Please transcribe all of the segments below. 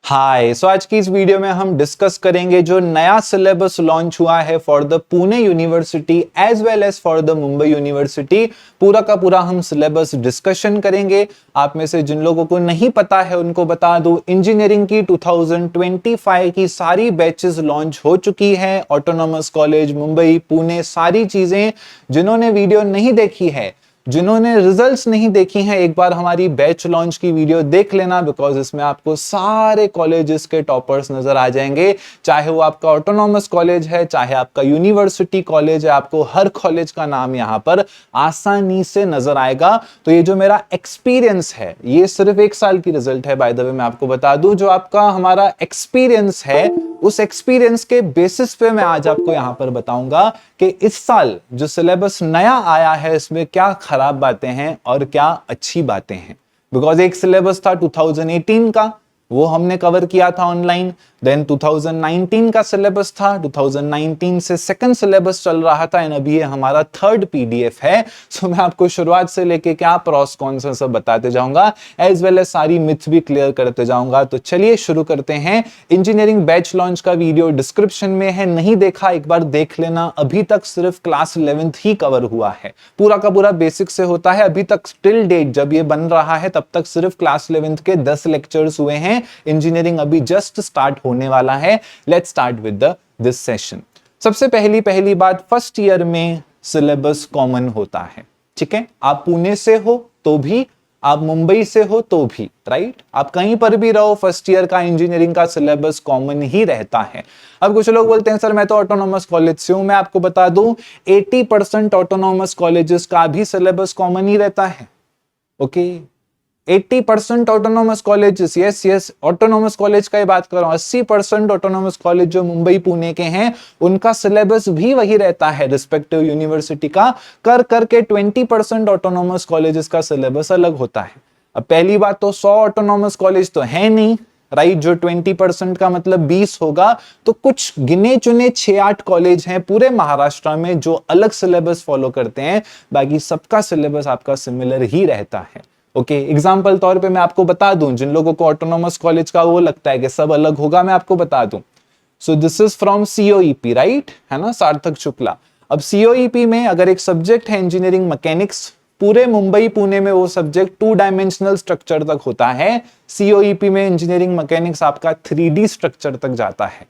हाय आज की इस वीडियो में हम डिस्कस करेंगे जो नया सिलेबस लॉन्च हुआ है for the Pune university as well as for the Mumbai university. पूरा का पूरा हम सिलेबस डिस्कशन करेंगे। आप में से जिन लोगों को नहीं पता है उनको बता दूं, इंजीनियरिंग की 2025 की सारी बैचेस लॉन्च हो चुकी है। ऑटोनॉमस कॉलेज मुंबई, पुणे, सारी चीजें। जिन्होंने वीडियो नहीं देखी है, जिन्होंने रिजल्ट्स नहीं देखी हैं, एक बार हमारी बैच लॉन्च की वीडियो देख लेना, बिकॉज इसमें आपको सारे कॉलेजेस के टॉपर्स नजर आ जाएंगे। चाहे वो आपका ऑटोनॉमस कॉलेज है, चाहे आपका यूनिवर्सिटी कॉलेज है, आपको हर कॉलेज का नाम यहाँ पर आसानी से नजर आएगा। तो ये जो मेरा एक्सपीरियंस है, ये सिर्फ 1 साल की रिजल्ट है। बाय द वे मैं आपको बता दूं, जो आपका हमारा एक्सपीरियंस है, उस एक्सपीरियंस के बेसिस पे मैं आज आपको यहां पर बताऊंगा कि इस साल जो सिलेबस नया आया है इसमें क्या खराब बातें हैं और क्या अच्छी बातें हैं। बिकॉज एक सिलेबस था 2018 का, वो हमने कवर किया था ऑनलाइन। देन 2019 का सिलेबस था, 2019 से सेकंड सिलेबस चल रहा था, एंड अभी ये हमारा थर्ड पीडीएफ है। सो मैं आपको शुरुआत से लेके क्या प्रॉस कौन सा सब बताते जाऊंगा, एज वेल एज सारी मिथ्स भी क्लियर करते जाऊंगा। तो चलिए शुरू करते हैं। इंजीनियरिंग बैच लॉन्च का वीडियो डिस्क्रिप्शन में है, नहीं देखा एक बार देख लेना। अभी तक सिर्फ क्लास 11th ही कवर हुआ है, पूरा का पूरा बेसिक से होता है। अभी तक टिल डेट जब ये बन रहा है तब तक सिर्फ क्लास 11th के 10 लेक्चर्स हुए हैं। इंजीनियरिंग अभी जस्ट स्टार्ट होने वाला है। Let's start with this session. सबसे पहली बात, फर्स्ट ईयर में सिलेबस कॉमन होता है। ठीक है, आप पुणे से हो तो भी, आप मुंबई से हो तो भी, राइट, आप कहीं पर भी रहो, फर्स्ट ईयर का इंजीनियरिंग का सिलेबस कॉमन ही रहता है। अब कुछ लोग बोलते हैं सर मैं तो ऑटोनॉमस कॉलेज से हूं। मैं आपको बता दूं 80% ऑटोनॉमस कॉलेजेस का भी सिलेबस कॉमन ही रहता है। Okay, 80% autonomous colleges, yes autonomous college का ही बात कर रहा हूं। 80% ऑटोनॉमस कॉलेज जो मुंबई पुणे के हैं उनका सिलेबस भी वही रहता है रिस्पेक्टिव यूनिवर्सिटी का। कर करके 20% ऑटोनॉमस कॉलेजेस का सिलेबस अलग होता है। अब पहली बात तो 100 ऑटोनॉमस कॉलेज तो है नहीं, राइट, जो 20% का मतलब 20 होगा। तो कुछ गिने चुने 6-8 कॉलेज हैं पूरे महाराष्ट्र में जो अलग सिलेबस फॉलो करते हैं, बाकी सबका सिलेबस आपका सिमिलर ही रहता है। ओके, एग्जाम्पल तौर पे मैं आपको बता दूं, जिन लोगों को ऑटोनॉमस कॉलेज का वो लगता है कि सब अलग होगा, मैं आपको बता दूं। So this is from COEP, right, है ना, सार्थक शुक्ला। अब सीओईपी में अगर एक सब्जेक्ट है इंजीनियरिंग मैकेनिक्स, पूरे मुंबई पुणे में वो सब्जेक्ट 2 डायमेंशनल स्ट्रक्चर तक होता है। सीओईपी में इंजीनियरिंग मैकेनिक्स आपका 3D स्ट्रक्चर तक जाता है।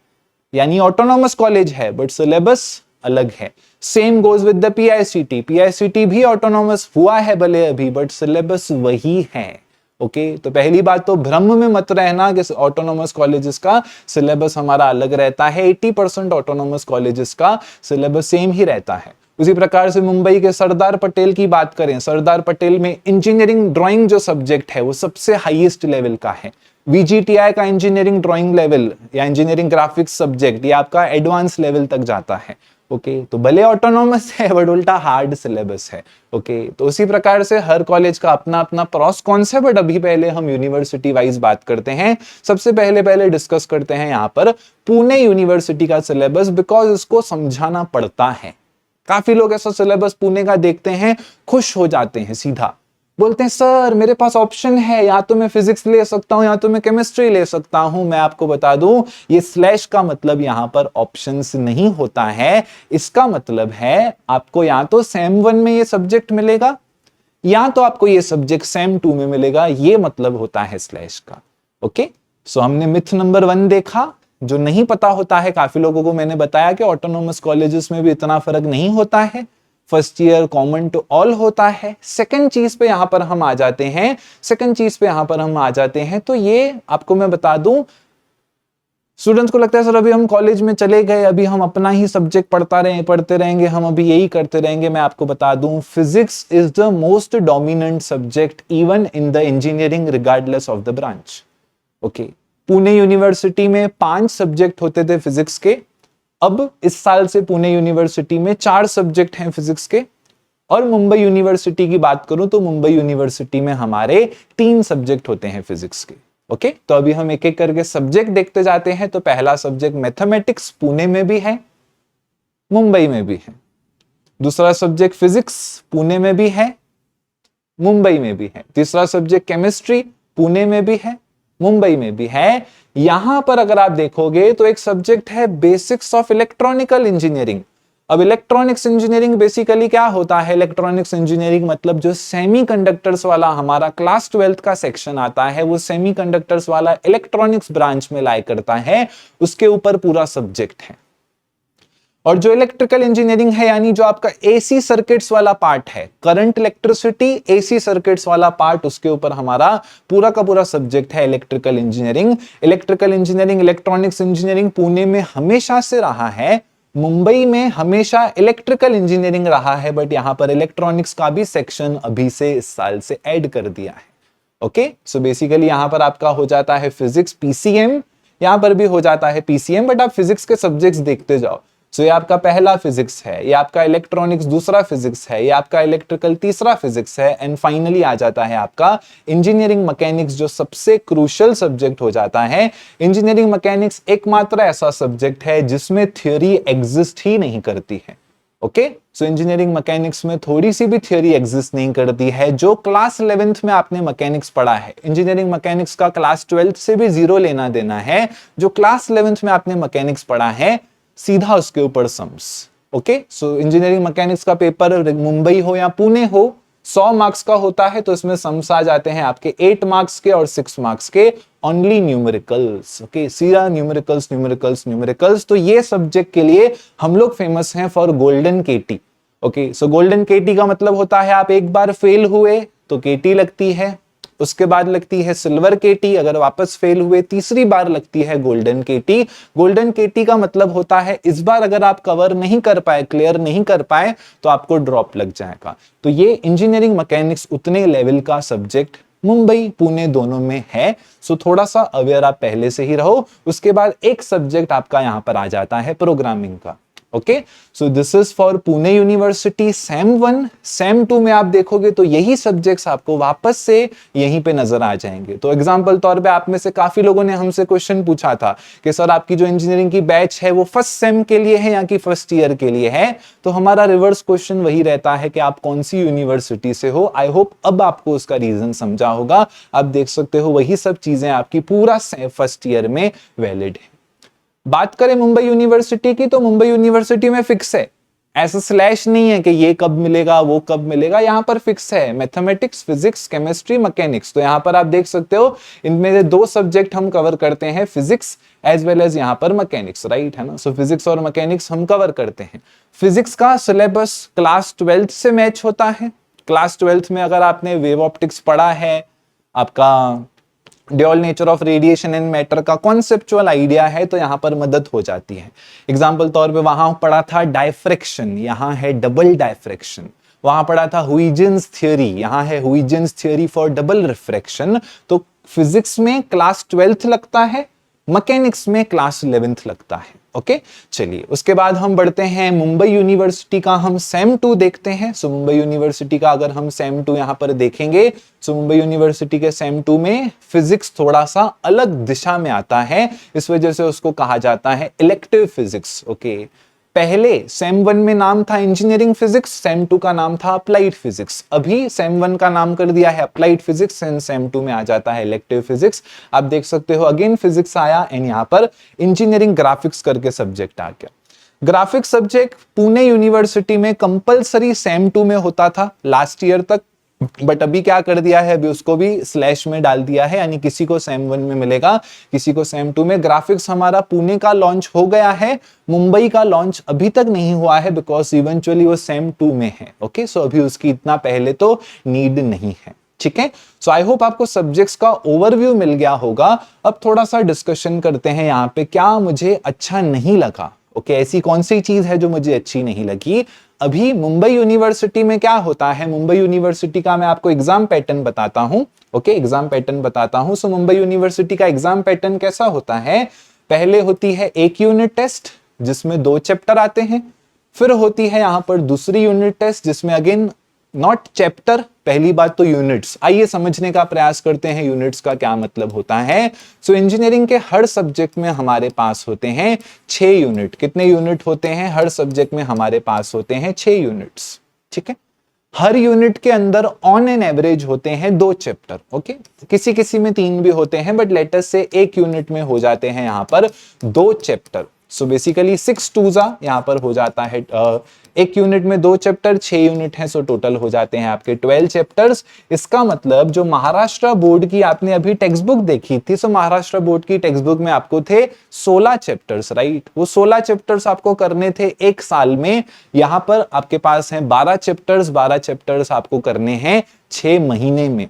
यानी ऑटोनॉमस कॉलेज है बट सिलेबस अलग है। Same goes with the PICT. PICT भी ऑटोनॉमस हुआ है भले अभी, बट सिलेबस वही है। ओके, तो पहली बात तो भ्रम में मत रहना कि ऑटोनॉमस कॉलेजेस का सिलेबस हमारा अलग रहता है। 80% ऑटोनॉमस कॉलेजेस का सिलेबस सेम ही रहता है। उसी प्रकार से मुंबई के सरदार पटेल की बात करें, सरदार पटेल में इंजीनियरिंग ड्राइंग जो सब्जेक्ट है वो सबसे हाईएस्ट लेवल का है। वीजीटीआई का इंजीनियरिंग ड्राइंग लेवल या इंजीनियरिंग ग्राफिक्स सब्जेक्ट ये आपका एडवांस लेवल तक जाता है। ओके, तो भले ऑटोनॉमस है बट उल्टा हार्ड सिलेबस है। ओके, तो उसी प्रकार से हर कॉलेज का अपना अपना प्रॉस कॉन्स है। बट अभी पहले हम यूनिवर्सिटी वाइज बात करते हैं। सबसे पहले डिस्कस करते हैं यहाँ पर पुणे यूनिवर्सिटी का सिलेबस, बिकॉज इसको समझाना पड़ता है। काफी लोग ऐसा सिलेबस पुणे का देखते हैं, खुश हो जाते हैं, सीधा बोलते हैं सर मेरे पास ऑप्शन है, या तो मैं फिजिक्स ले सकता हूं या तो मैं केमिस्ट्री ले सकता हूं। मैं आपको बता दूं, ये स्लैश का मतलब यहां पर ऑप्शंस नहीं होता है। इसका मतलब है आपको या तो सेम 1 में ये सब्जेक्ट मिलेगा या तो आपको ये सब्जेक्ट सेम 2 में मिलेगा। ये मतलब होता है स्लैश का। ओके, सो हमने मिथ नंबर 1 देखा। जो नहीं पता होता है, काफी लोगों को मैंने बताया कि ऑटोनॉमस कॉलेजेस में भी इतना फर्क नहीं होता है, first year common to all होता है। सेकंड चीज पे यहां पर हम आ जाते हैं, तो ये आपको मैं बता दूं, स्टूडेंट्स को लगता है सर अभी हम कॉलेज में चले गए, अभी हम अपना ही सब्जेक्ट पढ़ते रहेंगे, हम अभी यही करते रहेंगे। मैं आपको बता दूं, physics is the most dominant subject even in the engineering regardless of the branch. Okay, Pune university में 5 सब्जेक्ट होते थे फिजिक्स के, अब इस साल से पुणे यूनिवर्सिटी में 4 सब्जेक्ट हैं फिजिक्स के। और मुंबई यूनिवर्सिटी की बात करूं तो मुंबई यूनिवर्सिटी में हमारे 3 सब्जेक्ट होते हैं फिजिक्स के। ओके, तो अभी हम एक एक करके सब्जेक्ट देखते जाते हैं। तो पहला सब्जेक्ट मैथमेटिक्स पुणे में भी है, मुंबई में भी है। दूसरा सब्जेक्ट फिजिक्स पुणे में भी है, मुंबई में भी है। तीसरा सब्जेक्ट केमिस्ट्री पुणे में भी है, मुंबई में भी है। यहां पर अगर आप देखोगे तो एक सब्जेक्ट है बेसिक्स ऑफ इलेक्ट्रॉनिकल इंजीनियरिंग। अब इलेक्ट्रॉनिक्स इंजीनियरिंग बेसिकली क्या होता है? इलेक्ट्रॉनिक्स इंजीनियरिंग मतलब जो सेमीकंडक्टर्स वाला हमारा क्लास 12th का सेक्शन आता है, वो सेमीकंडक्टर्स वाला इलेक्ट्रॉनिक्स ब्रांच में लाई करता है, उसके ऊपर पूरा सब्जेक्ट है। और जो इलेक्ट्रिकल इंजीनियरिंग है यानी जो आपका एसी सर्किट्स वाला पार्ट है, करंट इलेक्ट्रिसिटी एसी सर्किट्स वाला पार्ट, उसके ऊपर हमारा पूरा का पूरा सब्जेक्ट है electrical engineering. Electrical engineering, electronics engineering Pune में हमेशा से रहा है, मुंबई में हमेशा इलेक्ट्रिकल इंजीनियरिंग रहा है, बट यहां पर इलेक्ट्रॉनिक्स का भी सेक्शन अभी से इस साल से ऐड कर दिया है। ओके, सो बेसिकली यहां पर आपका हो जाता है फिजिक्स पीसीएम, यहां पर भी हो जाता है पीसीएम, बट आप फिजिक्स के सब्जेक्ट्स देखते जाओ। सो ये आपका पहला फिजिक्स है, ये आपका इलेक्ट्रॉनिक्स दूसरा फिजिक्स है, ये आपका इलेक्ट्रिकल तीसरा फिजिक्स है, एंड फाइनली आ जाता है आपका इंजीनियरिंग मैकेनिक्स, जो सबसे क्रूशियल सब्जेक्ट हो जाता है। इंजीनियरिंग मैकेनिक्स एकमात्र ऐसा सब्जेक्ट है जिसमें थ्योरी एग्जिस्ट ही नहीं करती है। ओके, सो इंजीनियरिंग मैकेनिक्स में थोड़ी सी भी थ्योरी एग्जिस्ट नहीं करती है। जो क्लास 11th में आपने मैकेनिक्स पढ़ा है, इंजीनियरिंग मैकेनिक्स का क्लास 12th से भी जीरो लेना देना है। जो क्लास 11th में आपने मैकेनिक्स पढ़ा है, सीधा उसके ऊपर सम्स। ओके, सो इंजीनियरिंग मैकेनिक्स का पेपर मुंबई हो या पुणे हो, 100 मार्क्स का होता है, तो इसमें सम्स आ जाते हैं आपके 8 मार्क्स के और 6 मार्क्स के, ओनली न्यूमेरिकल्स। ओके, सीधा न्यूमेरिकल्स न्यूमेरिकल्स न्यूमेरिकल्स। तो ये सब्जेक्ट के लिए हम लोग फेमस हैं for golden KT. Okay, so golden KT का मतलब होता है आप एक बार फेल हुए तो केटी लगती है, उसके बाद लगती है सिल्वर केटी, अगर वापस फेल हुए तीसरी बार लगती है गोल्डन केटी। गोल्डन केटी का मतलब होता है इस बार अगर आप कवर नहीं कर पाए, क्लियर नहीं कर पाए, तो आपको ड्रॉप लग जाएगा। तो ये इंजीनियरिंग मैकेनिक्स उतने लेवल का सब्जेक्ट मुंबई पुणे दोनों में है। सो थोड़ा सा अवेयर आप पहले से ही रहो। उसके बाद एक सब्जेक्ट आपका यहां पर आ जाता है प्रोग्रामिंग का। Okay, so this is for Pune university same 1। Same 2 में आप देखोगे तो यही सब्जेक्ट्स आपको वापस से यहीं पे नजर आ जाएंगे। तो एग्जांपल तौर पे आप में से काफी लोगों ने हमसे क्वेश्चन पूछा था कि सर आपकी जो इंजीनियरिंग की बैच है वो फर्स्ट सेम के लिए है या कि फर्स्ट ईयर के लिए है? तो हमारा रिवर्स क्वेश्चन वही रहता है कि आप कौन सी यूनिवर्सिटी से हो। आई होप अब आपको उसका रीजन समझा होगा। आप देख सकते हो वही सब चीजें आपकी पूरा फर्स्ट ईयर में वैलिड है। बात करें मुंबई यूनिवर्सिटी की, तो मुंबई यूनिवर्सिटी में फिक्स है, ऐसा स्लैश नहीं है कि ये कब मिलेगा वो कब मिलेगा, यहां पर फिक्स है मैथमेटिक्स फिजिक्स केमिस्ट्री मैकेनिक्स। तो यहां पर आप देख सकते हो इनमें से 2 सब्जेक्ट हम कवर करते हैं, फिजिक्स एज वेल एज यहां पर मैकेनिक्स, राइट है ना। सो फिजिक्स और मैकेनिक्स हम कवर करते हैं। फिजिक्स का सिलेबस क्लास 12th से मैच होता है। क्लास 12th में अगर आपने वेव ऑप्टिक्स पढ़ा है, आपका dual nature of radiation and matter का कॉन्सेप्चुअल आइडिया है, तो यहां पर मदद हो जाती है। एग्जांपल तौर पे वहां पढ़ा था डायफ्रैक्शन, यहां है डबल डायफ्रैक्शन। वहां पढ़ा था हुइजेंस थ्योरी, यहां है हुइजेंस थ्योरी फॉर डबल रिफ्रैक्शन। तो फिजिक्स में क्लास 12th लगता है, मैकेनिक्स में क्लास 11th लगता है। ओके, चलिए उसके बाद हम बढ़ते हैं मुंबई यूनिवर्सिटी का, हम सेम 2 देखते हैं। सो मुंबई यूनिवर्सिटी का अगर हम सेम 2 यहां पर देखेंगे, सो मुंबई यूनिवर्सिटी के सेम 2 में फिजिक्स थोड़ा सा अलग दिशा में आता है, इस वजह से उसको कहा जाता है इलेक्टिव फिजिक्स। ओके, पहले सेम 1 में नाम था इंजीनियरिंग फिजिक्स, सेम 2 का नाम था अप्लाइड फिजिक्स। अभी सेम 1 का नाम कर दिया है अप्लाइड फिजिक्स एंड सेम 2 में आ जाता है इलेक्टिव फिजिक्स। आप देख सकते हो अगेन फिजिक्स आया एंड यहां पर इंजीनियरिंग ग्राफिक्स करके सब्जेक्ट आ गया। ग्राफिक्स सब्जेक्ट पुणे यूनिवर्सिटी में कंपलसरी सेम 2 में होता था लास्ट ईयर तक, बट अभी क्या कर दिया है, अभी उसको भी स्लैश में डाल दिया है, यानी किसी को सेम 1 में मिलेगा, किसी को सेम 2 में। ग्राफिक्स हमारा पुणे का लॉन्च हो गया है, मुंबई का लॉन्च अभी तक नहीं हुआ है बिकॉज इवेंचुअली वो सेम 2 में है। ओके, सो अभी उसकी इतना पहले तो नीड नहीं है। ठीक है, सो आई होप आपको सब्जेक्ट्स का ओवरव्यू मिल गया होगा। अब थोड़ा सा डिस्कशन करते हैं यहाँ पे, क्या मुझे अच्छा नहीं लगा। ओके, ऐसी कौन सी चीज है जो मुझे अच्छी नहीं लगी। अभी मुंबई यूनिवर्सिटी में क्या होता है, मुंबई यूनिवर्सिटी का मैं आपको एग्जाम पैटर्न बताता हूं। ओके, एग्जाम पैटर्न बताता हूं। सो मुंबई यूनिवर्सिटी का एग्जाम पैटर्न कैसा होता है, पहले होती है एक यूनिट टेस्ट जिसमें 2 चैप्टर आते हैं, फिर होती है यहां पर दूसरी यूनिट टेस्ट जिसमें अगेन नॉट चैप्टर, पहली बात तो यूनिट्स। आइए समझने का प्रयास करते हैं यूनिट्स का क्या मतलब होता है। सो इंजीनियरिंग के हर सब्जेक्ट में हमारे पास होते हैं 6 यूनिट। कितने यूनिट होते हैं हर सब्जेक्ट में, हमारे पास होते हैं 6 यूनिट्स। ठीक है, हर यूनिट के अंदर ऑन एन एवरेज होते हैं 2 चैप्टर, ओके, किसी किसी में 3 भी होते हैं, बट लेटर से एक यूनिट में हो जाते हैं यहाँ पर 2 चैप्टर। सो बेसिकली 6 टूजा यहाँ पर हो जाता है, एक यूनिट में 2 चैप्टर, 6 यूनिट हैं, सो टोटल हो जाते हैं आपके 12 चैप्टर्स। इसका मतलब जो महाराष्ट्र बोर्ड की आपने अभी टेक्स्ट बुक देखी थी, सो महाराष्ट्र बोर्ड की टेक्स्ट बुक में आपको थे 16 चैप्टर्स, राइट। वो 16 चैप्टर्स आपको करने थे एक साल में, यहां पर आपके पास हैं 12 चैप्टर्स, 12 चैप्टर्स आपको करने हैं 6 महीने में।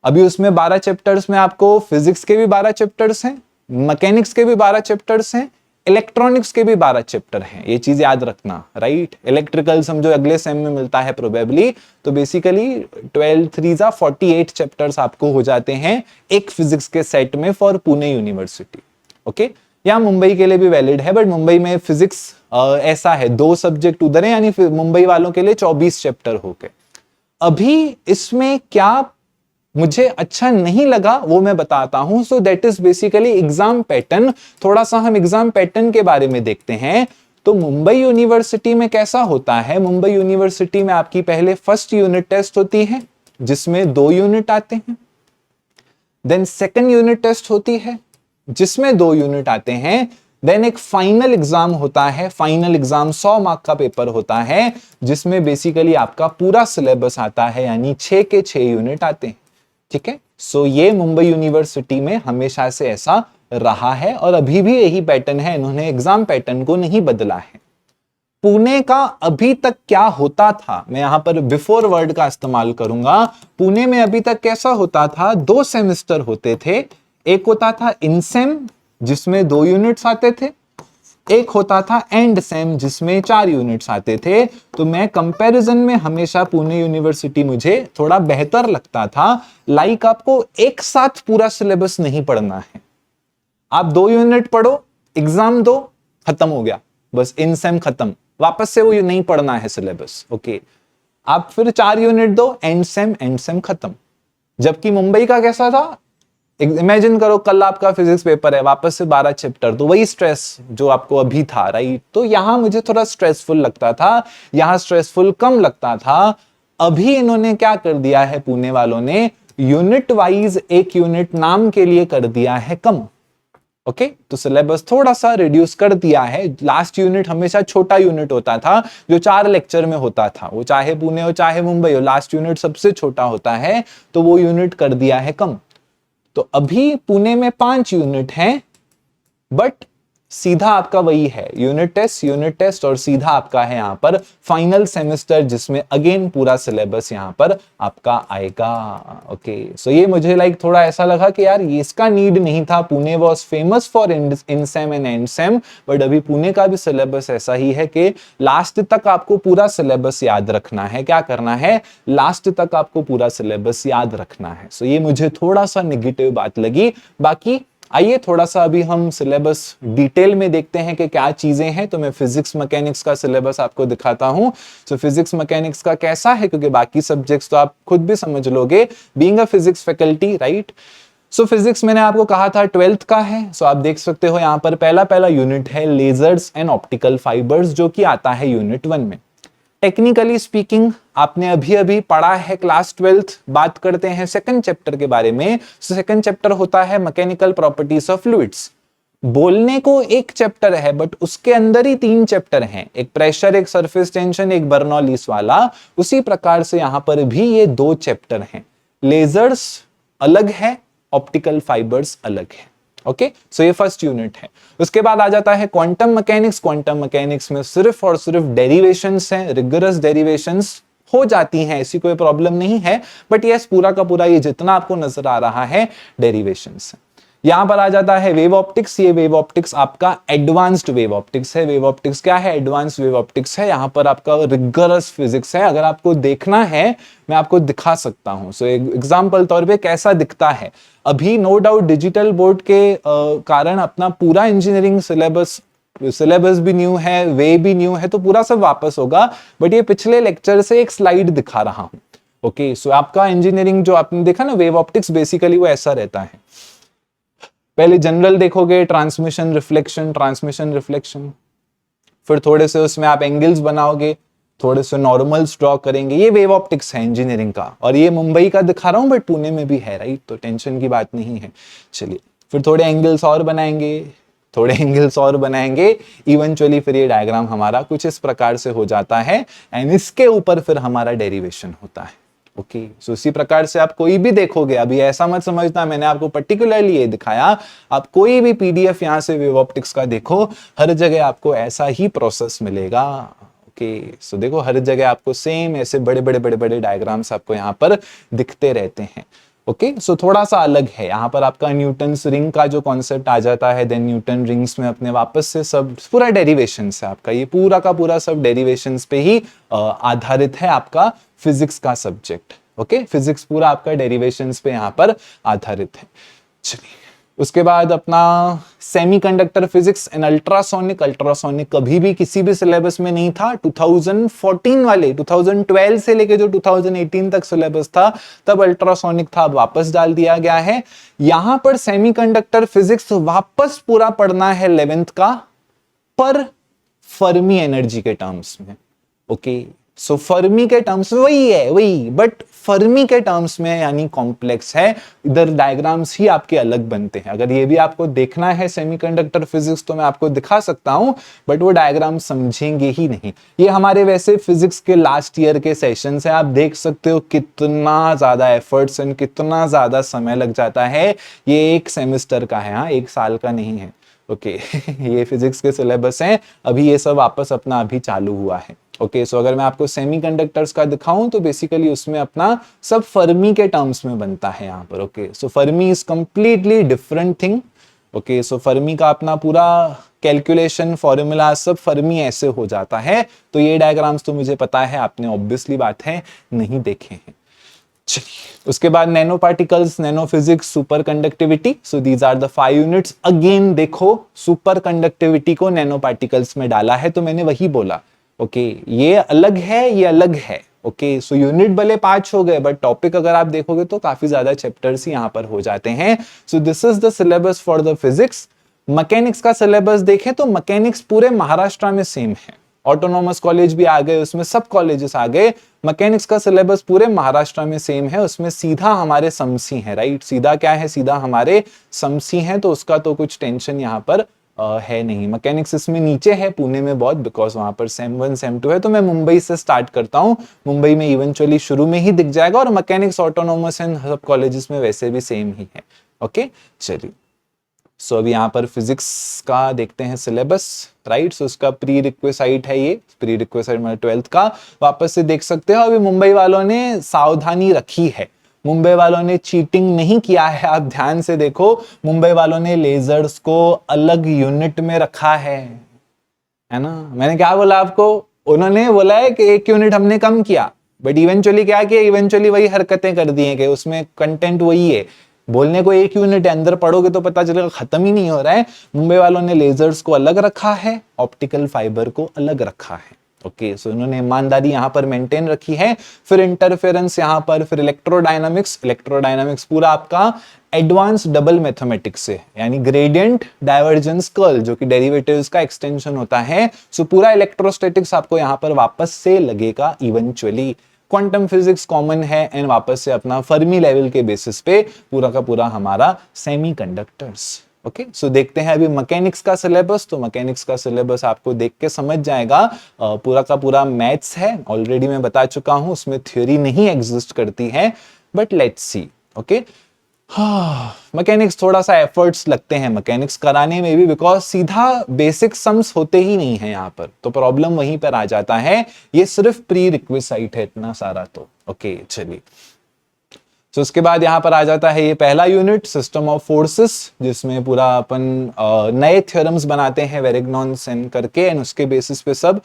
अभी उसमें 12 चैप्टर्स में आपको फिजिक्स के भी 12 चैप्टर्स हैं, मैकेनिक्स के भी 12 चैप्टर्स हैं, इलेक्ट्रॉनिक्स के भी 12 चैप्टर हैं, ये चीज याद रखना, राइट। इलेक्ट्रिकल समझो अगले सेम में मिलता है प्रोबेबली, तो बेसिकली 12 3 48 चैप्टर्स आपको हो जाते हैं एक फिजिक्स के सेट में फॉर पुणे यूनिवर्सिटी, ओके। या मुंबई के लिए भी वैलिड है, बट मुंबई में फिजिक्स ऐसा है 2 सब्जेक्ट उधर है, यानी मुंबई वालों के लिए 24 चैप्टर हो गए। अभी इसमें क्या मुझे अच्छा नहीं लगा वो मैं बताता हूं। So that is basically exam pattern. थोड़ा सा हम एग्जाम पैटर्न के बारे में देखते हैं। तो मुंबई यूनिवर्सिटी में कैसा होता है, मुंबई यूनिवर्सिटी में आपकी पहले फर्स्ट यूनिट टेस्ट होती है जिसमें 2 यूनिट आते हैं, देन सेकंड यूनिट टेस्ट होती है जिसमें 2 यूनिट आते हैं, देन एक फाइनल एग्जाम होता है। फाइनल एग्जाम 100 मार्क का पेपर होता है जिसमें बेसिकली आपका पूरा सिलेबस आता है, यानी 6 के 6 यूनिट आते हैं, ठीक है। सो ये मुंबई यूनिवर्सिटी में हमेशा से ऐसा रहा है और अभी भी यही पैटर्न है, इन्होंने एग्जाम पैटर्न को नहीं बदला है। पुणे का अभी तक क्या होता था, मैं यहां पर बिफोर वर्ड का इस्तेमाल करूंगा। पुणे में अभी तक कैसा होता था, 2 सेमेस्टर होते थे। एक होता था इनसेम जिसमें 2 यूनिट्स आते थे, एक होता था एंड सेम जिसमें 4 यूनिट्स आते थे। तो मैं कंपैरिजन में हमेशा पुणे यूनिवर्सिटी मुझे थोड़ा बेहतर लगता था। लाइक आपको एक साथ पूरा सिलेबस नहीं पढ़ना है, आप 2 यूनिट पढ़ो, एग्जाम दो, खत्म हो गया, बस इन सेम खत्म, वापस से वो नहीं पढ़ना है सिलेबस, ओके। आप फिर 4 यूनिट दो, एंड सेम खत्म। जबकि मुंबई का कैसा था, इमेजिन करो कल आपका फिजिक्स पेपर है, वापस से 12 चैप्टर, तो वही स्ट्रेस जो आपको अभी था, राइट। तो यहां मुझे थोड़ा स्ट्रेसफुल लगता था, यहां स्ट्रेसफुल कम लगता था। अभी इन्होंने क्या कर दिया है, पुणे वालों ने यूनिट वाइज एक यूनिट नाम के लिए कर दिया है कम, ओके। तो सिलेबस थोड़ा सा रिड्यूस कर दिया है। लास्ट यूनिट हमेशा छोटा यूनिट होता था जो 4 लेक्चर में होता था, वो चाहे पुणे हो चाहे मुंबई हो, लास्ट यूनिट सबसे छोटा होता है, तो वो यूनिट कर दिया है कम। तो अभी पुणे में 5 यूनिट हैं, बट सीधा आपका वही है, यूनिट टेस्ट और सीधा आपका है यहां पर फाइनल सेमेस्टर जिसमें अगेन पूरा सिलेबस यहां पर आपका आएगा, ओके। सो ये मुझे लाइक थोड़ा ऐसा लगा कि यार ये इसका नीड नहीं था। Pune was famous for insem and endsem, but अभी पुणे का भी सिलेबस ऐसा ही है कि लास्ट तक आपको पूरा सिलेबस याद रखना है। क्या करना है, लास्ट तक आपको पूरा सिलेबस याद रखना है। सो ये मुझे थोड़ा सा नेगेटिव बात लगी। बाकी आइए थोड़ा सा अभी हम सिलेबस डिटेल में देखते हैं कि क्या चीजें हैं। तो मैं फिजिक्स मैकेनिक्स का सिलेबस आपको दिखाता हूं। तो फिजिक्स मैकेनिक्स का कैसा है, क्योंकि बाकी सब्जेक्ट्स तो आप खुद भी समझ लोगे being a physics faculty, right. So physics मैंने आपको कहा था 12th का है। सो आप देख सकते हो यहाँ पर पहला यूनिट है लेजर्स एंड ऑप्टिकल फाइबर्स, जो कि आता है यूनिट 1 में। टेक्निकली स्पीकिंग आपने अभी अभी पढ़ा है क्लास 12th। बात करते हैं सेकंड चैप्टर के बारे में। सेकंड चैप्टर होता है मैकेनिकल प्रॉपर्टीज ऑफ फ्लूइड्स। बोलने को एक चैप्टर है, बट उसके अंदर ही 3 चैप्टर हैं, एक प्रेशर, एक सरफेस टेंशन, एक बर्नौलीस वाला। उसी प्रकार से यहां पर भी ये 2 चैप्टर हैं। लेजर्स अलग है, ऑप्टिकल फाइबर्स अलग है, ओके। सो ये फर्स्ट यूनिट है। उसके बाद आ जाता है क्वांटम मैकेनिक्स। क्वांटम मैकेनिक्स में सिर्फ और सिर्फ डेरिवेशंस हैं, रिगरस डेरिवेशंस हो जाती हैं, ऐसी कोई प्रॉब्लम नहीं है, बट यस पूरा का पूरा ये जितना आपको नजर आ रहा है डेरिवेशंस है। यहां पर आ जाता है वेव ऑप्टिक्स। ये वेव ऑप्टिक्स आपका एडवांस्ड वेव ऑप्टिक्स है। वेव ऑप्टिक्स क्या है, एडवांस्ड वेव ऑप्टिक्स है। यहां पर आपका रिगरस फिजिक्स है। अगर आपको देखना है मैं आपको दिखा सकता हूं। सो एग्जांपल तौर पे कैसा दिखता है। अभी नो डाउट डिजिटल बोर्ड के कारण अपना पूरा इंजीनियरिंग सिलेबस भी न्यू है, वे भी न्यू है, तो पूरा सब वापस होगा। बट ये पिछले लेक्चर से एक स्लाइड दिखा रहा हूं, ओके। सो आपका इंजीनियरिंग जो आपने देखा ना वेव ऑप्टिक्स, बेसिकली वो ऐसा रहता है। पहले जनरल देखोगे, ट्रांसमिशन रिफ्लेक्शन, फिर थोड़े से उसमें आप एंगल्स बनाओगे, थोड़े से नॉर्मल्स ड्रॉ करेंगे। ये वेव ऑप्टिक्स है इंजीनियरिंग का, और ये मुंबई का दिखा रहा हूं बट पुणे में भी है, राइट, तो टेंशन की बात नहीं है। चलिए फिर थोड़े एंगल्स और बनाएंगे, थोड़े एंगल्स और बनाएंगे, इवेंचुअली फिर ये डायग्राम हमारा कुछ इस प्रकार से हो जाता है, एंड इसके ऊपर फिर हमारा डेरिवेशन होता है। ओके, सो इसी प्रकार से आप कोई भी देखोगे, अभी ऐसा मत समझना मैंने आपको पर्टिकुलरली ये दिखाया, आप कोई भी पीडीएफ यहां से वेव ऑप्टिक्स का देखो, हर जगह आपको ऐसा ही प्रोसेस मिलेगा। ओके, सो देखो हर जगह आपको सेम ऐसे बड़े बड़े बड़े बड़े डायग्राम्स आपको यहाँ पर दिखते रहते हैं। ओके, सो थोड़ा सा अलग है यहाँ पर, आपका न्यूटन्स रिंग का जो कॉन्सेप्ट आ जाता है, देन न्यूटन रिंग्स में अपने वापस से सब पूरा डेरिवेशन है आपका, ये पूरा का पूरा सब डेरिवेशंस पे ही आधारित है आपका फिजिक्स का सब्जेक्ट। ओके, फिजिक्स पूरा आपका डेरिवेशंस पे यहाँ पर आधारित है। चलिए उसके बाद अपना semiconductor physics and ultrasonic. Ultrasonic कभी भी किसी भी सिलेबस में नहीं था, 2014 वाले 2012 से लेके जो 2018 तक सिलेबस था तब अल्ट्रासोनिक था, अब वापस डाल दिया गया है। यहां पर सेमीकंडक्टर फिजिक्स वापस पूरा पढ़ना है 11th का, पर फर्मी एनर्जी के टर्म्स में। ओके, सो फर्मी के टर्म्स में वही है वही, बट फर्मी के टर्म्स में यानी कॉम्प्लेक्स है, इधर डायग्राम्स ही आपके अलग बनते हैं। अगर ये भी आपको देखना है सेमीकंडक्टर फिजिक्स तो मैं आपको दिखा सकता हूं, बट वो डायग्राम समझेंगे ही नहीं। ये हमारे वैसे फिजिक्स के लास्ट ईयर के सेशंस है, आप देख सकते हो कितना ज्यादा एफर्ट्स एंड कितना ज्यादा समय लग जाता है। ये एक सेमेस्टर का है, हाँ, एक साल का नहीं है। ओके ये फिजिक्स के सिलेबस हैं, अभी ये सब वापस अपना अभी चालू हुआ है। ओके, सो अगर मैं आपको सेमीकंडक्टर्स का दिखाऊं तो बेसिकली उसमें अपना सब फर्मी के टर्म्स में बनता है यहाँ पर। Okay, so Fermi is completely different thing. Okay, so Fermi का अपना पूरा कैलकुलेशन फॉर्मूला सब फर्मी ऐसे हो जाता है। तो ये डायग्राम्स तो मुझे पता है आपने ऑब्वियसली बात है नहीं देखे हैं। चलिए उसके बाद nano particles, nano physics, super conductivity. So these are the 5 units. Again देखो सुपर कंडक्टिविटी को नैनो पार्टिकल्स में डाला है तो मैंने वही बोला। ओके, ये अलग है, ये अलग है। ओके, सो यूनिट भले 5 हो गए, बट टॉपिक अगर आप देखोगे तो काफी ज्यादा चैप्टर्स ही यहाँ पर हो जाते हैं। So this is the syllabus for the physics. Mechanics का सिलेबस देखें तो मैकेनिक्स पूरे महाराष्ट्र में सेम है, ऑटोनॉमस कॉलेज भी आ गए, उसमें सब कॉलेजेस आ गए। मैकेनिक्स का सिलेबस पूरे महाराष्ट्र में सेम है, उसमें सीधा हमारे समसी है, राइट, सीधा क्या है, सीधा हमारे समसी है, तो उसका तो कुछ टेंशन यहाँ पर है नहीं। मैकेनिक्स इसमें नीचे है पुणे में बहुत, बिकॉज वहां पर सेम 1 सेम 2 है। तो मैं मुंबई से स्टार्ट करता हूँ, मुंबई में इवेंचुअली शुरू में ही दिख जाएगा, और मैकेनिक्स ऑटोनॉमस एंड सब कॉलेजेस में वैसे भी सेम ही है। ओके, चलिए सो अभी यहाँ पर फिजिक्स का देखते हैं सिलेबस, राइट। सो इसका प्री रिक्वेसाइट है, ये प्री रिक्वेसाइट मतलब 12th का, वापस से देख सकते हो। अभी मुंबई वालों ने सावधानी रखी है, मुंबई वालों ने चीटिंग नहीं किया है। आप ध्यान से देखो, मुंबई वालों ने लेजर्स को अलग यूनिट में रखा है ना। मैंने क्या बोला आपको, उन्होंने बोला है कि 1 यूनिट हमने कम किया, बट इवेंचुअली क्या किया, इवेंचुअली वही हरकतें कर दी हैं कि उसमें कंटेंट वही है। बोलने को 1 यूनिट है, अंदर पढ़ोगे तो पता चलेगा खत्म ही नहीं हो रहा है। मुंबई वालों ने लेजर्स को अलग रखा है, ऑप्टिकल फाइबर को अलग रखा है। ओके, सो इन्होंने ईमानदारी यहाँ पर मेंटेन रखी है। फिर इंटरफेरेंस यहाँ पर, फिर इलेक्ट्रोडायनामिक्स। इलेक्ट्रोडायनामिक्स पूरा आपका एडवांस डबल मैथमेटिक्स से, यानी ग्रेडियंट, डाइवर्जेंस, कर्ल, जो कि डेरिवेटिव्स का एक्सटेंशन होता है। सो पूरा इलेक्ट्रोस्टैटिक्स आपको यहाँ पर वापस से लगेगा इवेंचुअली। क्वांटम फिजिक्स कॉमन है, एंड वापस से अपना फर्मी लेवल के बेसिस पे पूरा का पूरा हमारा सेमीकंडक्टर्स। ओके, सो देखते हैं अभी मैकेनिक्स का सिलेबस। तो मैकेनिक्स का सिलेबस आपको देख के समझ जाएगा, पूरा का पूरा मैथ्स है, ऑलरेडी मैं बता चुका हूं, उसमें थ्योरी नहीं एग्जिस्ट करती है, बट लेट्स सी। ओके, हाँ, मैकेनिक्स थोड़ा सा एफर्ट्स लगते हैं मैकेनिक्स कराने में भी, बिकॉज सीधा बेसिक सम्स होते ही नहीं है यहाँ पर, तो प्रॉब्लम वहीं पर आ जाता है। ये सिर्फ प्री रिक्विसाइट है इतना सारा, तो ओके चलिए। तो उसके बाद यहाँ पर आ जाता है ये पहला यूनिट, सिस्टम ऑफ फोर्सेस, जिसमें पूरा अपन नए थ्योरम्स बनाते हैं वेरेगनॉन्स एंड करके, एंड उसके बेसिस पे सब।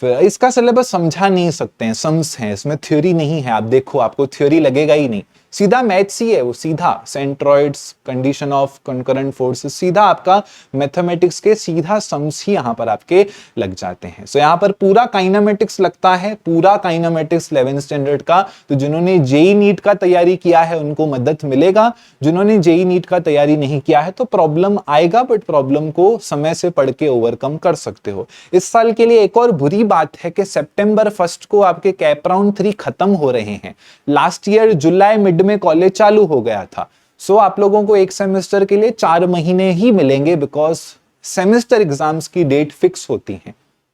फिर इसका सिलेबस समझा नहीं सकते हैं, सम्स हैं, इसमें थ्योरी नहीं है। आप देखो, आपको थ्योरी लगेगा ही नहीं, सीधा मैथ्स ही है वो, सीधा centroids, condition of concurrent forces, सीधा आपका मैथमेटिक्स के सीधा सम्स ही यहाँ पर आपके लग जाते हैं। सो यहाँ पर पूरा काइनेमेटिक्स लगता है, पूरा काइनेमेटिक्स 11th स्टैंडर्ड का। तो जिन्होंने जेई नीट का तैयारी किया है उनको मदद मिलेगा, जिन्होंने जेई नीट का तैयारी नहीं किया है तो प्रॉब्लम आएगा, बट प्रॉब्लम को समय से पढ़ के ओवरकम कर सकते हो। इस साल के लिए एक और बुरी बात है कि सितंबर 1 को आपके कैप राउंड 3 खत्म हो रहे हैं। लास्ट ईयर जुलाई मिड में कॉलेज चालू हो गया था। सो आप लोगों को एक सेमेस्टर के लिए 4 महीने ही मिलेंगे, बिकॉज सेमेस्टर एग्जाम्स की डेट फिक्स होती है।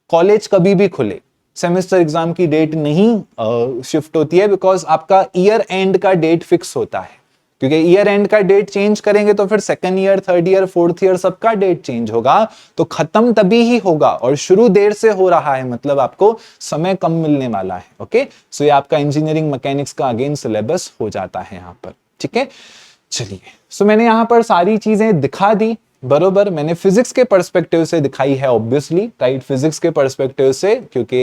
कॉलेज कभी भी खुले, सेमेस्टर एग्जाम की डेट नहीं शिफ्ट होती है, बिकॉज आपका ईयर एंड का डेट फिक्स होता है। क्योंकि ईयर एंड का डेट चेंज करेंगे तो फिर second year, third year, fourth year सबका डेट चेंज होगा, तो खत्म तभी ही होगा। और शुरू देर से हो रहा है, मतलब आपको समय कम मिलने वाला है। ओके, सो ये आपका इंजीनियरिंग मैकेनिक्स का अगेन सिलेबस हो जाता है यहाँ पर। ठीक है, चलिए, सो मैंने यहाँ पर सारी चीजें दिखा दी बरोबर। मैंने फिजिक्स के पर्सपेक्टिव से दिखाई है ऑब्वियसली, राइट, फिजिक्स के पर्सपेक्टिव से, क्योंकि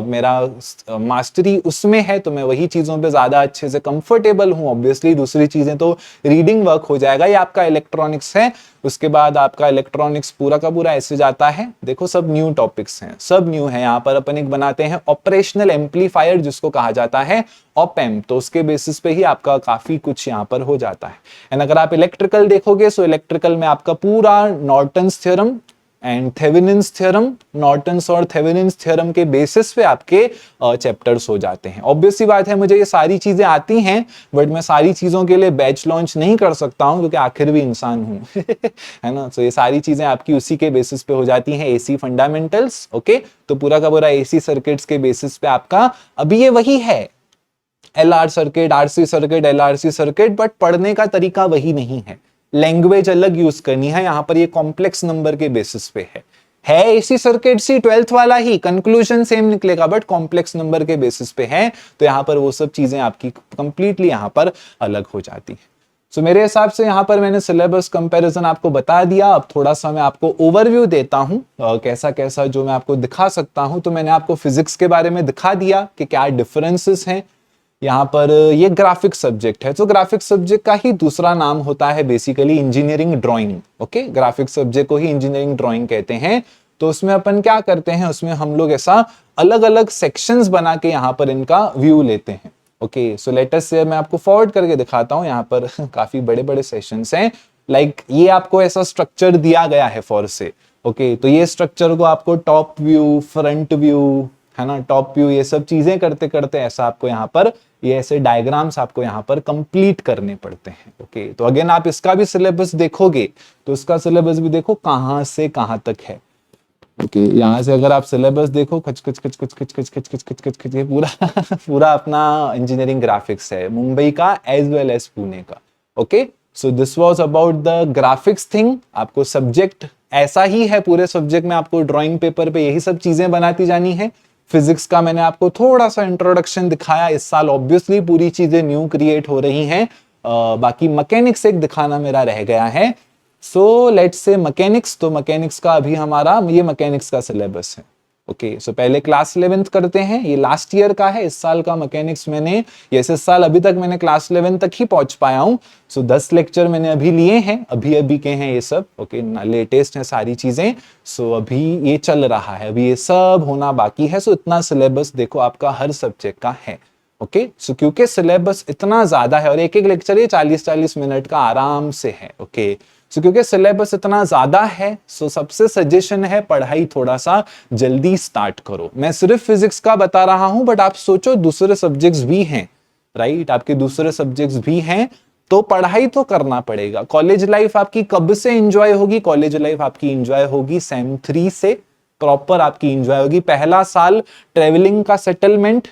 मेरा मास्टरी उसमें है तो मैं वही चीजों पे ज्यादा अच्छे से कंफर्टेबल हूं ऑब्वियसली। दूसरी चीजें तो रीडिंग वर्क हो जाएगा। ये आपका इलेक्ट्रॉनिक्स है, उसके बाद आपका इलेक्ट्रॉनिक्स पूरा का पूरा ऐसे जाता है। देखो सब न्यू टॉपिक्स हैं, सब न्यू है। यहाँ पर अपन एक बनाते हैं ऑपरेशनल एम्पलीफायर, जिसको कहा जाता है ऑप एम्प, तो उसके बेसिस पे ही आपका काफी कुछ यहाँ पर हो जाता है। एंड अगर आप इलेक्ट्रिकल देखोगे, सो इलेक्ट्रिकल में आपका पूरा Norton's theorem and Thevenin's theorem, Norton's और थेवेनिन्स थ्योरम के बेसिस पे आपके चैप्टर्स हो जाते हैं। ऑब्वियस सी बात है, मुझे ये सारी चीजें आती हैं, बट मैं सारी चीजों के लिए बैच लॉन्च नहीं कर सकता हूं, क्योंकि आखिर भी इंसान हूं है ना। तो ये सारी चीजें आपकी उसी के बेसिस पे हो जाती हैं, एसी फंडामेंटल्स। ओके, तो पूरा का पूरा एसी सर्किट्स के बेसिस पे आपका अभी ये वही है, LR circuit, RC circuit, LRC circuit, but पढ़ने का तरीका वही नहीं है। लैंग्वेज अलग यूज करनी है। यहाँ पर ये कॉम्प्लेक्स नंबर के बेसिस पे है एसी सर्किट सी 12th वाला ही, कंक्लूजन सेम निकलेगा, बट कॉम्प्लेक्स नंबर के बेसिस पे है। तो यहाँ पर वो सब चीजें आपकी कंप्लीटली यहाँ पर अलग हो जाती है। सो मेरे हिसाब से यहाँ पर मैंने सिलेबस कंपैरिजन आपको बता दिया। अब थोड़ा सा मैं आपको ओवरव्यू देता हूँ कैसा कैसा जो मैं आपको दिखा सकता हूँ। तो मैंने आपको फिजिक्स के बारे में दिखा दिया कि क्या डिफरेंसेस हैं। यहाँ पर ये ग्राफिक सब्जेक्ट है, तो ग्राफिक सब्जेक्ट का ही दूसरा नाम होता है basically engineering drawing. Okay, graphic subject को ही इंजीनियरिंग ड्राइंग कहते हैं। तो उसमें अपन क्या करते हैं, उसमें हम लोग ऐसा अलग अलग सेक्शंस बना के यहाँ पर इनका व्यू लेते हैं। ओके, सो लेट अस से मैं आपको फॉरवर्ड करके दिखाता हूँ। यहाँ पर काफी बड़े बड़े सेशंस हैं। लाइक ये आपको ऐसा स्ट्रक्चर दिया गया है फॉर से। ओके, तो ये स्ट्रक्चर को आपको टॉप व्यू, फ्रंट व्यू, है ना, टॉप व्यू, ये सब चीजें करते करते ऐसा आपको यहाँ पर ये ऐसे डायग्राम्स आपको यहाँ पर कंप्लीट करने पड़ते हैं। ओके, तो अगेन आप इसका भी सिलेबस देखोगे तो इसका सिलेबस भी देखो कहाँ से कहाँ तक है। ओके, यहाँ से अगर आप सिलेबस देखो, खच खच खच खच खच खच खच खच खच खच खच, ये पूरा पूरा अपना इंजीनियरिंग ग्राफिक्स है, मुंबई का एज वेल एज पुणे का। Okay, so this was about the graphics thing. आपको सब्जेक्ट ऐसा ही है, पूरे सब्जेक्ट में आपको ड्राइंग पेपर पे यही सब चीजें बनाती जानी है। फिजिक्स का मैंने आपको थोड़ा सा इंट्रोडक्शन दिखाया। इस साल ऑब्वियसली पूरी चीजें न्यू क्रिएट हो रही हैं। बाकी मैकेनिक्स एक दिखाना मेरा रह गया है। सो लेट्स से मैकेनिक्स, तो मैकेनिक्स का अभी हमारा ये मैकेनिक्स का सिलेबस है। ओके, सो पहले क्लास 11th करते हैं। ये लास्ट ईयर का है, इस साल का मैकेनिक्स मैंने इस साल अभी तक मैंने क्लास 11 तक ही पहुंच पाया हूँ। सो 10 लेक्चर मैंने अभी लिए हैं, अभी के हैं ये सब। ओके, लेटेस्ट है सारी चीजें। सो अभी ये चल रहा है, अभी ये सब होना बाकी है। सो इतना सिलेबस देखो आपका हर सब्जेक्ट का है। ओके, सो क्योंकि सिलेबस इतना ज्यादा है और एक एक लेक्चर ये 40-40 मिनट का आराम से है। ओके, सो क्योंकि सिलेबस इतना ज्यादा है, सो सबसे सजेशन है पढ़ाई थोड़ा सा जल्दी स्टार्ट करो। मैं सिर्फ फिजिक्स का बता रहा हूं, बट आप सोचो दूसरे सब्जेक्ट्स भी हैं, राइट, आपके दूसरे सब्जेक्ट्स भी हैं, तो पढ़ाई तो करना पड़ेगा। कॉलेज लाइफ आपकी कब से एंजॉय होगी? कॉलेज लाइफ आपकी एंजॉय होगी सेम 3 से, प्रॉपर आपकी एंजॉय होगी। पहला साल ट्रेवलिंग का सेटलमेंट,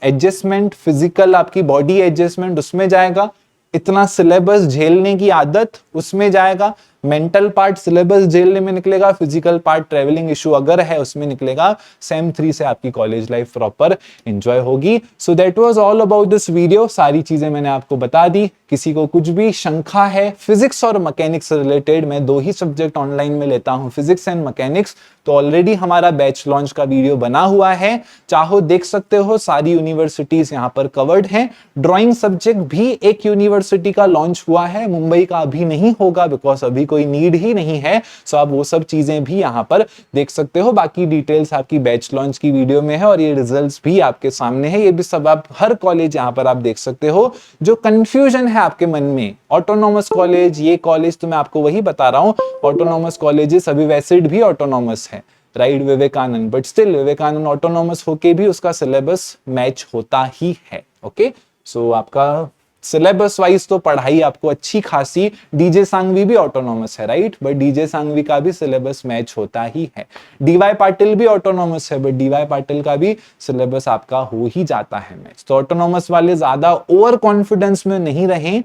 एडजस्टमेंट, फिजिकल आपकी बॉडी एडजस्टमेंट उसमें जाएगा, इतना सिलेबस झेलने की आदत उसमें जाएगा। मेंटल पार्ट सिलेबस जेल में निकलेगा, फिजिकल पार्ट ट्रेवलिंग इशू अगर है उसमें निकलेगा। सेम 3 से आपकी कॉलेज लाइफ प्रॉपर एंजॉय होगी। So that was all about this video. सारी चीजें मैंने आपको बता दी। किसी को कुछ भी शंका है फिजिक्स और मैकेनिक्स से रिलेटेड, मैं 2 ही सब्जेक्ट ऑनलाइन में लेता हूं, फिजिक्स एंड मैकेनिक्स, तो ऑलरेडी हमारा बैच लॉन्च का वीडियो बना हुआ है, चाहो देख सकते हो। सारी यूनिवर्सिटीज यहां पर कवर्ड हैं। ड्राइंग सब्जेक्ट भी एक यूनिवर्सिटी का लॉन्च हुआ है, मुंबई का अभी नहीं होगा बिकॉज अभी कोई नीड ही नहीं है। सो आप वो सब चीजें भी यहां पर देख सकते हो। बाकी डिटेल्स आपकी बैच लॉन्च की वीडियो में है और ये रिजल्ट्स भी आपके सामने है। ये भी सब आप हर कॉलेज यहां पर आप देख सकते हो। जो कंफ्यूजन है आपके मन में, ऑटोनॉमस कॉलेज, ये कॉलेज, तो मैं आपको वही बता रहा हूं, ऑटोनॉमस कॉलेजेस अभी वैसे भी ऑटोनॉमस है, right, Vivekananda, but still Vivekananda autonomous होके भी उसका सिलेबस मैच होता ही है। ओके, सो आपका सिलेबस वाइज तो पढ़ाई आपको अच्छी खासी, डीजे सांगवी भी ऑटोनॉमस है, राइट, बट डीजे सांगवी का भी सिलेबस मैच होता ही है। डीवाई पाटिल भी ऑटोनॉमस है, बट डीवाई पाटिल का भी सिलेबस आपका हो ही जाता है मैच। तो ऑटोनॉमस वाले ज्यादा ओवर कॉन्फिडेंस में नहीं रहें,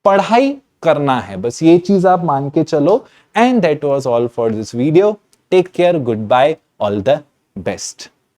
पढ़ाई करना है, बस ये चीज आप मान के चलो। And that was all for this video. Take care, goodbye, all the best.